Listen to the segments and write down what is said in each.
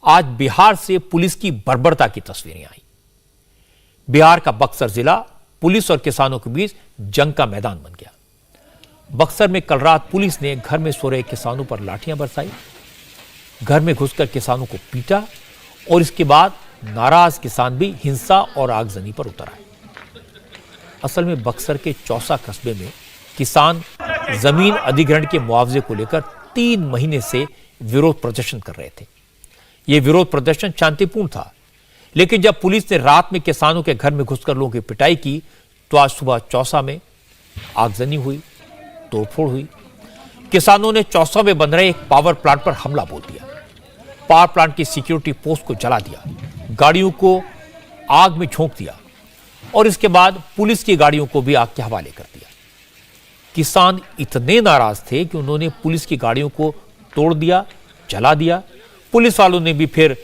आज बिहार से पुलिस की बर्बरता की तस्वीरें आई। बिहार का बक्सर जिला पुलिस और किसानों के बीच जंग का मैदान बन गया। बक्सर में कल रात पुलिस ने घर में सो रहे किसानों पर लाठियां बरसाई, घर में घुसकर किसानों को पीटा और इसके बाद नाराज किसान भी हिंसा और आगजनी पर उतर आए। असल में बक्सर के चौसा कस्बे में किसान जमीन अधिग्रहण के मुआवजे को लेकर 3 महीने से विरोध प्रदर्शन कर रहे थे। यह विरोध प्रदर्शन शांतिपूर्ण था, लेकिन जब पुलिस ने रात में किसानों के घर में घुसकर लोगों की पिटाई की तो आज सुबह चौसा में आगजनी हुई, तोड़फोड़ हुई। किसानों ने चौसा में बन रहे एक पावर प्लांट पर हमला बोल दिया, पावर प्लांट की सिक्योरिटी पोस्ट को जला दिया, गाड़ियों को आग में झोंक दिया और इसके बाद पुलिस की गाड़ियों को भी आग के हवाले कर दिया। किसान इतने नाराज थे कि उन्होंने पुलिस की गाड़ियों को तोड़ दिया, जला दिया। पुलिस वालों ने भी फिर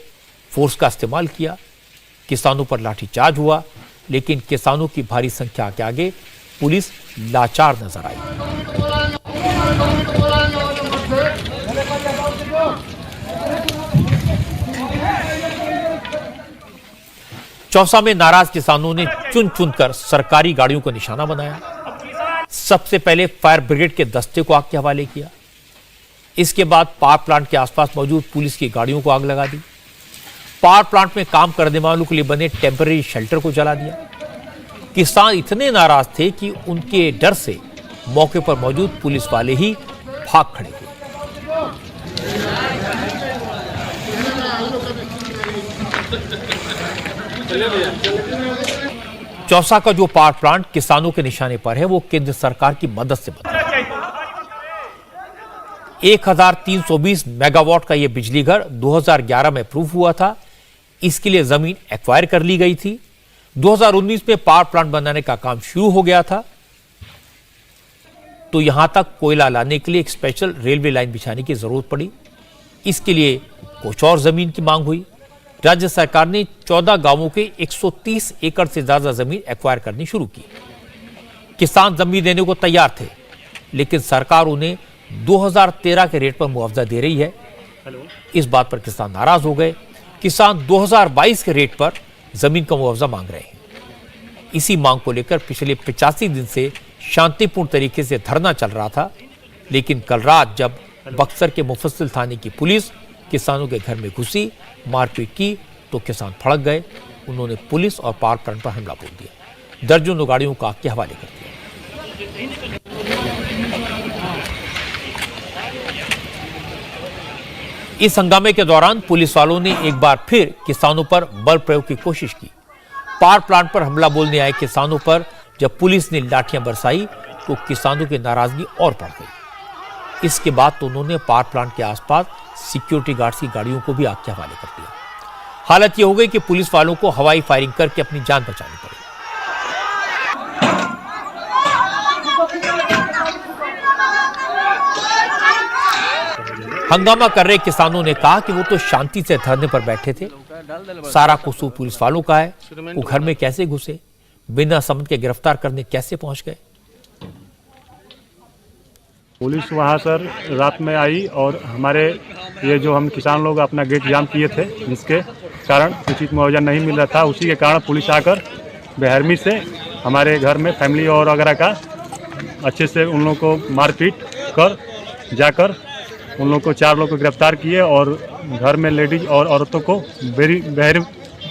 फोर्स का इस्तेमाल किया, किसानों पर लाठीचार्ज हुआ, लेकिन किसानों की भारी संख्या के आगे पुलिस लाचार नजर आई। चौसा में नाराज किसानों ने चुन चुनकर सरकारी गाड़ियों को निशाना बनाया। सबसे पहले फायर ब्रिगेड के दस्ते को आग के हवाले किया, इसके बाद पावर प्लांट के आसपास मौजूद पुलिस की गाड़ियों को आग लगा दी। पावर प्लांट में काम करने वालों के लिए बने टेम्पररी शेल्टर को जला दिया। किसान इतने नाराज थे कि उनके डर से मौके पर मौजूद पुलिस वाले ही भाग खड़े हुए। चौसा का जो पावर प्लांट किसानों के निशाने पर है वो केंद्र सरकार की मदद से बना। 1320 मेगावाट का यह बिजली घर 2011 में अप्रूव हुआ था। इसके लिए जमीन एक्वायर कर ली गई थी। 2019 में पावर प्लांट बनाने का काम शुरू हो गया था, तो यहां तक कोयला लाने के लिए एक स्पेशल रेलवे लाइन बिछाने की जरूरत पड़ी। इसके लिए कुछ और जमीन की मांग हुई। राज्य सरकार ने 14 गांवों के 130 एकड़ से ज्यादा जमीन एक्वायर करनी शुरू की। किसान जमीन देने को तैयार थे, लेकिन सरकार उन्हें 2013 के रेट पर मुआवजा दे रही है। इस बात पर किसान नाराज हो गए। किसान 2022 के रेट पर जमीन का मुआवजा मांग रहे हैं। इसी मांग को लेकर पिछले 85 दिन से शांतिपूर्ण तरीके से धरना चल रहा था, लेकिन कल रात जब बक्सर के मुफस्सिल थाने की पुलिस किसानों के घर में घुसी, मारपीट की, तो किसान भड़क गए। उन्होंने पुलिस और पावर प्लांट पर हमला बोल दिया, दर्जनों गाड़ियों को आग के हवाले कर दिया। इस हंगामे के दौरान पुलिस वालों ने एक बार फिर किसानों पर बल प्रयोग की कोशिश की। पावर प्लांट पर हमला बोलने आए किसानों पर जब पुलिस ने लाठियां बरसाई तो किसानों की नाराजगी और बढ़ गई। इसके बाद तो उन्होंने पावर प्लांट के आसपास सिक्योरिटी गार्ड्स की गाड़ियों को भी आग के हवाले कर दिया। हालत यह हो गई कि पुलिस वालों को हवाई फायरिंग करके अपनी जान बचानी पड़ी। हंगामा कर रहे किसानों ने कहा कि वो तो शांति से धरने पर बैठे थे, सारा कसूर पुलिस वालों का है। वो घर में कैसे घुसे, बिना समझ के गिरफ्तार करने कैसे पहुंच गए। पुलिस वहाँ सर रात में आई और हमारे ये जो हम किसान लोग अपना गेट जाम किए थे, जिसके कारण उचित मुआवजा नहीं मिल रहा था, उसी के कारण पुलिस आकर बेहरमी से हमारे घर में फैमिली और वगैरह का अच्छे से उन लोगों को मारपीट कर जाकर उन लोगों को 4 लोग को गिरफ्तार किए और घर में लेडीज और औरतों को बेहर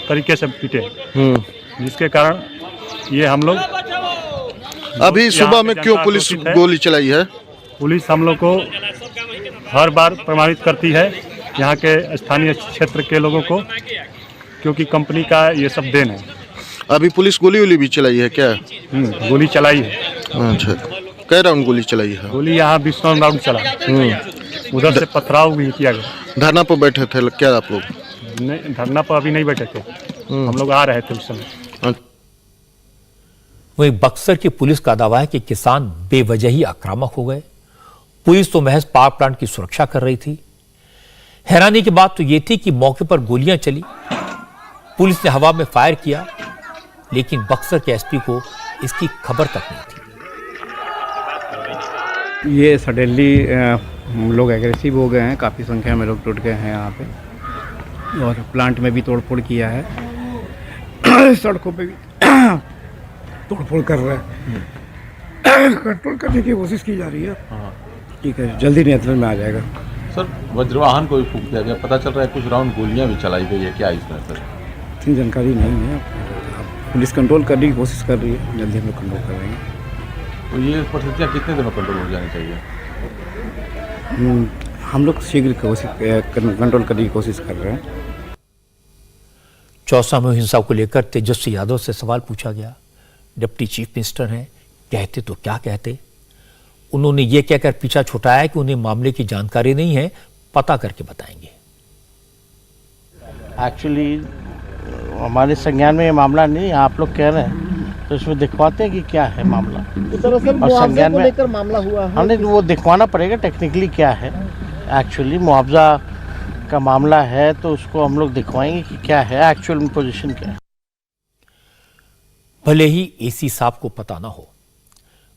तरीके से पीटे, जिसके कारण ये हम लोग अभी सुबह में क्यों पुलिस गोली चलाई है? पुलिस हम लोग को हर बार प्रमाणित करती है यहाँ के स्थानीय क्षेत्र के लोगों को, क्योंकि कंपनी का ये सब देन है। अभी पुलिस गोली भी चलाई है क्या? गोली चलाई है। अच्छा, कई राउंड गोली चलाई है? गोली यहाँ 20 राउंड चला। उधर से पथराव भी किया गया। धरना पर बैठे थे क्या आप लोग? नहीं, धरना पर अभी नहीं बैठे थे, हम लोग आ रहे थे उस समय। वहीं बक्सर की पुलिस का दावा है कि किसान बेवजह ही आक्रामक हो गए। पुलिस तो महज पावर प्लांट की सुरक्षा कर रही थी। हैरानी की बात तो यह थी कि मौके पर गोलियां चली, पुलिस ने हवा में फायर किया, लेकिन बक्सर के एसपी को इसकी खबर तक नहीं थी। ये सडनली लोग एग्रेसिव हो गए हैं, काफ़ी संख्या में लोग टूट गए हैं यहाँ पे। और प्लांट में भी तोड़फोड़ किया है। सड़कों पे भी तोड़फोड़ कर रहा है। कंट्रोल करने की कोशिश की जा रही है। ठीक है, जल्दी नियंत्रण में आ जाएगा। सर वज्रवाहन को भी फूंक दिया गया, पता चल रहा है कुछ राउंड गोलियां भी चलाई गई है, क्या इसमें सर? इतनी जानकारी नहीं है। अब पुलिस कंट्रोल करने की कोशिश कर रही है, जल्दी हम लोग कंट्रोल कर रहे हैं। तो ये परिस्थितियाँ कितने दिनों कंट्रोल हो जानी चाहिए? हम लोग शीघ्र कंट्रोल करने की कोशिश कर रहे हैं। चौसा में हिंसा को लेकर तेजस्वी यादव से सवाल पूछा गया। डिप्टी चीफ मिनिस्टर हैं, कहते तो क्या कहते। उन्होंने ये कहकर पीछा छुटाया कि उन्हें मामले की जानकारी नहीं है, पता करके बताएंगे। एक्चुअली हमारे संज्ञान में ये मामला नहीं, आप लोग कह रहे हैं तो इसमें दिखवाते हैं कि क्या है मामला। और संज्ञान में लेकर मामला हुआ है, हमने वो दिखवाना पड़ेगा टेक्निकली क्या है। एक्चुअली मुआवजा का मामला है तो उसको हम लोग दिखवाएंगे कि क्या है एक्चुअल पोजीशन क्या है। भले ही एसी साहब को पता ना हो,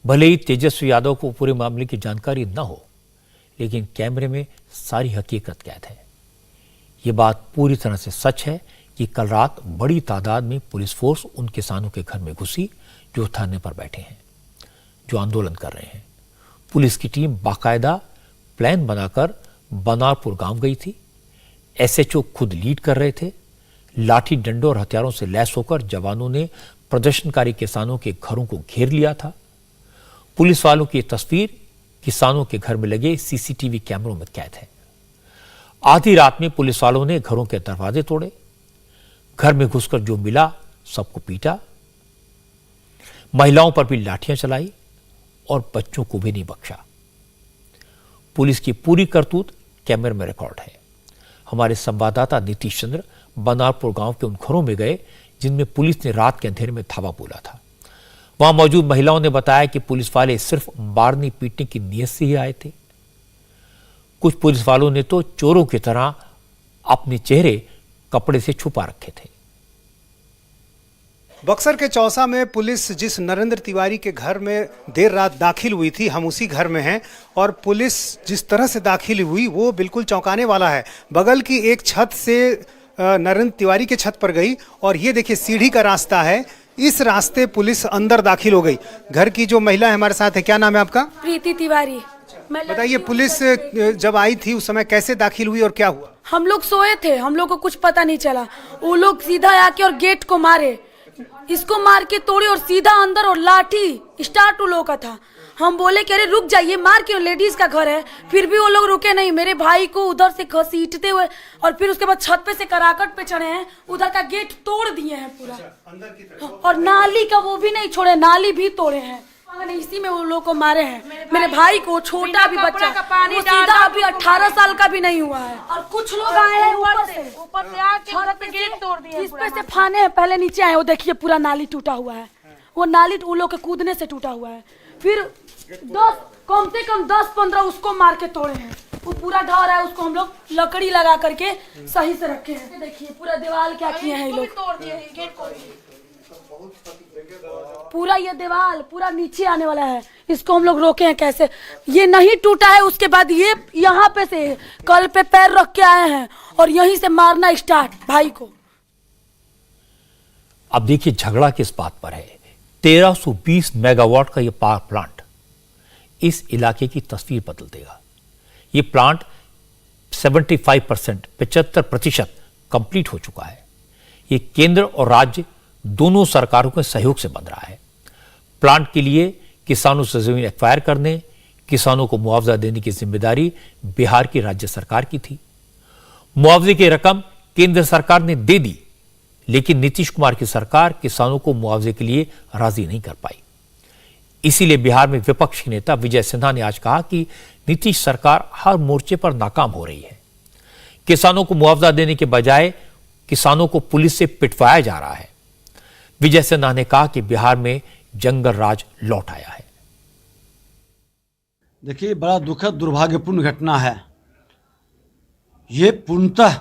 भले ही तेजस्वी यादव को पूरे मामले की जानकारी ना हो, लेकिन कैमरे में सारी हकीकत कैद है। ये बात पूरी तरह से सच है कि कल रात बड़ी तादाद में पुलिस फोर्स उन किसानों के घर में घुसी जो धरने पर बैठे हैं, जो आंदोलन कर रहे हैं। पुलिस की टीम बाकायदा प्लान बनाकर बनारपुर गांव गई थी। एसएचओ खुद लीड कर रहे थे। लाठी डंडों और हथियारों से लैस होकर जवानों ने प्रदर्शनकारी किसानों के घरों को घेर लिया था। पुलिस वालों की तस्वीर किसानों के घर में लगे सीसीटीवी कैमरों में कैद है। आधी रात में पुलिस वालों ने घरों के दरवाजे तोड़े, घर में घुसकर जो मिला सबको पीटा, महिलाओं पर भी लाठियां चलाई और बच्चों को भी नहीं बख्शा। पुलिस की पूरी करतूत कैमरे में रिकॉर्ड है। हमारे संवाददाता नीतीश चंद्र बनारपुर गांव के उन घरों में गए जिनमें पुलिस ने रात के अंधेरे में धावा बोला था। वहां मौजूद महिलाओं ने बताया कि पुलिस वाले सिर्फ मारने पीटने की नीयत से ही आए थे। कुछ पुलिस वालों ने तो चोरों की तरह अपने चेहरे कपड़े से छुपा रखे थे। बक्सर के चौसा में पुलिस जिस नरेंद्र तिवारी के घर में देर रात दाखिल हुई थी, हम उसी घर में हैं, और पुलिस जिस तरह से दाखिल हुई वो बिल्कुल चौंकाने वाला है। बगल की एक छत से नरेंद्र तिवारी के छत पर गई और ये देखिए सीढ़ी का रास्ता है, इस रास्ते पुलिस अंदर दाखिल हो गई। घर की जो महिला है हमारे साथ है, क्या नाम है आपका? प्रीति तिवारी। बताइए, पुलिस जब आई थी उस समय कैसे दाखिल हुई और क्या हुआ? हम लोग सोए थे, हम लोग को कुछ पता नहीं चला। वो लोग सीधा आके और गेट को मारे, इसको मार के तोड़े और सीधा अंदर, और लाठी स्टार्ट उन लोगों का था। हम बोले कि अरे रुक जाइए, मार क्यों, लेडीज का घर है। फिर भी वो लोग रुके नहीं, मेरे भाई को उधर से घसीटते हुए और फिर उसके बाद छत पे से कराकट पे चढ़े हैं, उधर का गेट तोड़ दिए हैं पूरा, और नाली का वो भी नहीं छोड़े, नाली भी तोड़े हैं। इसी में वो लोग को मारे हैं। मेरे भाई को, छोटा भी बच्चा, वो सीधा अभी 18 साल का भी नहीं हुआ है। और कुछ लोग आए हैं ऊपर से आके गेट तोड़ दिए, इस पे से फाने हैं, पहले नीचे आए। वो देखिए पूरा नाली टूटा हुआ है, वो नाली उन लोग के कूदने से टूटा हुआ है। फिर 10 कम से कम 10-15 उसको मार के तोड़े हैं। वो पूरा डर है, उसको हम लोग लकड़ी लगा करके सही से रखे हैं। देखिए पूरा दीवार क्या किए हैं लोग, पूरा ये दीवार पूरा नीचे आने वाला है। इसको हम लोग रोके हैं कैसे, ये नहीं टूटा है। उसके बाद ये यहाँ पे से कल पे पैर रख के आए हैं और यहीं से मारना स्टार्ट भाई को। अब देखिए झगड़ा किस बात पर है। 1320 मेगावाट का यह पावर प्लांट इस इलाके की तस्वीर बदल देगा। यह प्लांट 75% कंप्लीट हो चुका है। यह केंद्र और राज्य दोनों सरकारों के सहयोग से बन रहा है। प्लांट के लिए किसानों से जमीन एक्वायर करने, किसानों को मुआवजा देने की जिम्मेदारी बिहार की राज्य सरकार की थी। मुआवजे की रकम केंद्र सरकार ने दे दी, लेकिन नीतीश कुमार की सरकार किसानों को मुआवजे के लिए राजी नहीं कर पाई। इसीलिए बिहार में विपक्ष के नेता विजय सिन्हा ने आज कहा कि नीतीश सरकार हर मोर्चे पर नाकाम हो रही है। किसानों को मुआवजा देने के बजाय किसानों को पुलिस से पिटवाया जा रहा है। विजय सिन्हा ने कहा कि बिहार में जंगल राज लौट आया है। देखिए, बड़ा दुखद दुर्भाग्यपूर्ण घटना है। ये पूर्णतः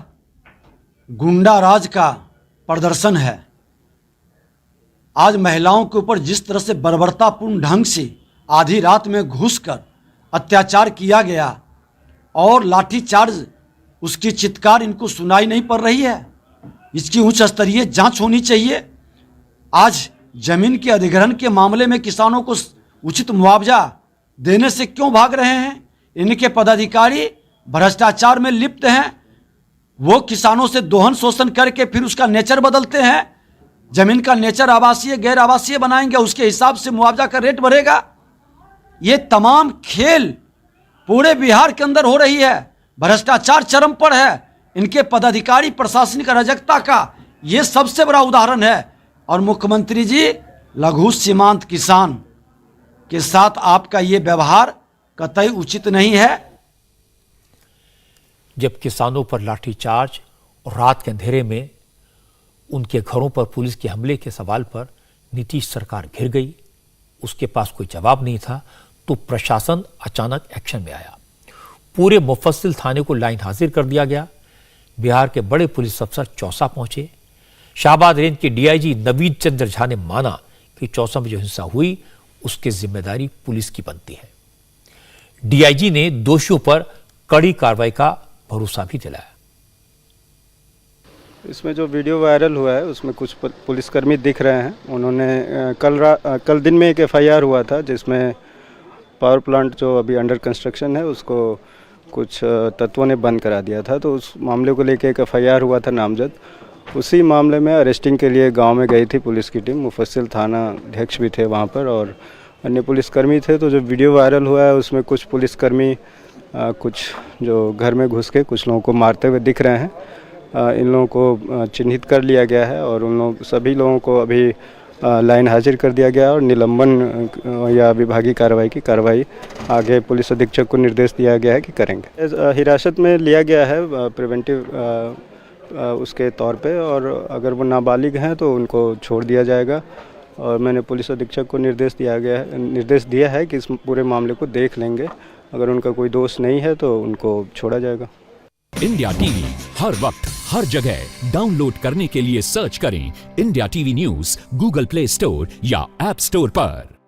गुंडा राज का प्रदर्शन है। आज महिलाओं के ऊपर जिस तरह से बर्बरतापूर्ण ढंग से आधी रात में घुसकर अत्याचार किया गया और लाठीचार्ज उसकी चित्कार इनको सुनाई नहीं पड़ रही है। इसकी उच्च स्तरीय जांच होनी चाहिए। आज जमीन के अधिग्रहण के मामले में किसानों को उचित मुआवजा देने से क्यों भाग रहे हैं? इनके पदाधिकारी भ्रष्टाचार में लिप्त हैं। वो किसानों से दोहन शोषण करके फिर उसका नेचर बदलते हैं। जमीन का नेचर आवासीय गैर आवासीय बनाएंगे, उसके हिसाब से मुआवजा का रेट बढ़ेगा। ये तमाम खेल पूरे बिहार के अंदर हो रही है। भ्रष्टाचार चरम पर है। इनके पदाधिकारी प्रशासनिक अराजकता का ये सबसे बड़ा उदाहरण है। और मुख्यमंत्री जी, लघु सीमांत किसान के साथ आपका ये व्यवहार कतई उचित नहीं है। जब किसानों पर लाठीचार्ज और रात के अंधेरे में उनके घरों पर पुलिस के हमले के सवाल पर नीतीश सरकार घिर गई, उसके पास कोई जवाब नहीं था, तो प्रशासन अचानक एक्शन में आया। पूरे मुफस्सिल थाने को लाइन हाजिर कर दिया गया। बिहार के बड़े पुलिस अफसर चौसा पहुंचे। शाहबाद रेंज के डीआईजी नवीन चंद्र झा ने माना कि चौसा में जो हिंसा हुई उसकी जिम्मेदारी पुलिस की बनती है। डीआईजी ने दोषियों पर कड़ी कार्रवाई का भरोसा भी दिलाया। इसमें जो वीडियो वायरल हुआ है उसमें कुछ पुलिसकर्मी दिख रहे हैं। उन्होंने कल दिन में एक एफआईआर हुआ था जिसमें पावर प्लांट जो अभी अंडर कंस्ट्रक्शन है उसको कुछ तत्वों ने बंद करा दिया था, तो उस मामले को लेकर एक एफआईआर हुआ था नामजद। उसी मामले में अरेस्टिंग के लिए गांव में गई थी पुलिस की टीम। मुफस्सिल थाना अध्यक्ष भी थे वहां पर और अन्य पुलिसकर्मी थे। तो जो वीडियो वायरल हुआ है उसमें कुछ पुलिसकर्मी कुछ जो घर में घुस के कुछ लोगों को मारते हुए दिख रहे हैं। इन लोगों को चिन्हित कर लिया गया है और उन लोग सभी लोगों को अभी लाइन हाजिर कर दिया गया और निलंबन या विभागीय कार्रवाई आगे पुलिस अधीक्षक को निर्देश दिया गया है कि करेंगे। हिरासत में लिया गया है प्रिवेंटिव उसके तौर पे, और अगर वो नाबालिग हैं तो उनको छोड़ दिया जाएगा। और मैंने पुलिस अधीक्षक को निर्देश दिया है कि इस पूरे मामले को देख लेंगे। अगर उनका कोई दोष नहीं है तो उनको छोड़ा जाएगा। इंडिया टीवी हर वक्त हर जगह डाउनलोड करने के लिए सर्च करें India TV news Google play store या ऐप स्टोर पर।